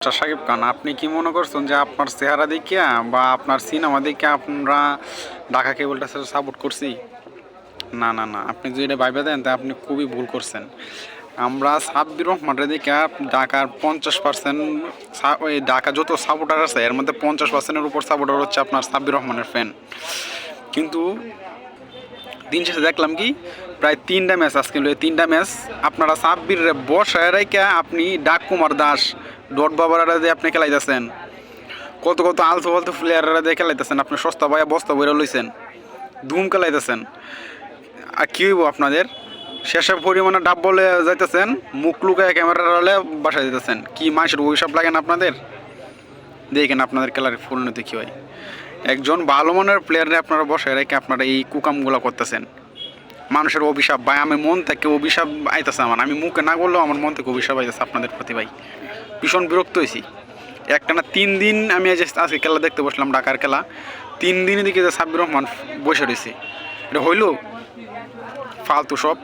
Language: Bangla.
মিস্টার শাকিব খান, আপনি কি মনে করছেন যে আপনার চেহারা দেখিয়া বা আপনার সিনেমা দেখে আমরা ঢাকা কেবলটা সাপোর্ট করছি? না না না, আপনি যদি এটা ভাইবে দেন তা আপনি খুবই ভুল করছেন। আমরা সাব্বির রহমানের দেখে ঢাকার 50%, ওই ঢাকা যত সাপোর্টার আছে এর মধ্যে 50%-এর উপর সাপোর্টার হচ্ছে আপনার সাব্বির রহমানের ফ্যান। কিন্তু দিন শেষে দেখলাম কি প্রায় 3টা ম্যাচ, আজকে 3টা ম্যাচ আপনারা সাব্বির বসায় রেখে আপনি ডাক কুমার দাস, ডট বাবারা দিয়ে আপনি খেলাইতেছেন, কত কত আলতু ফালতু প্লেয়াররা দিয়ে খেলাইতেছেন, আপনি সস্তা ভাইয়া বস্তা বইরা লইছেন, ধুম খেলাইতেছেন। আর কী হইব আপনাদের? শেষে পরিমাণে ডাব বলে যাইতেছেন, মুখ লুকায় ক্যামেরার হলে বাসায় দিতেছেন। কি মানুষের অভিশাপ লাগে না আপনাদের? দেখেন আপনাদের খেলার পরিণতি কী হয়। একজন ভালো মানের প্লেয়ারে আপনারা বসায় রেখে আপনারা এই কুকামগুলো করতেছেন। মানুষের অভিশাপ ভাই, আমি মন থেকে অভিশাপ আইতেছে আমার, আমি মুখে না করলেও আমার মন থেকে অভিশাপ আইতেছে আপনাদের প্রতি ভাই। ভীষণ বিরক্ত হয়েছি। একটানা 3 দিন আমি আজকে খেলা দেখতে বসলাম, ঢাকার খেলা। 3 দিনই দিকে যে সাব্বির রহমান বসে রয়েছে, এটা হইল ফালতু সব।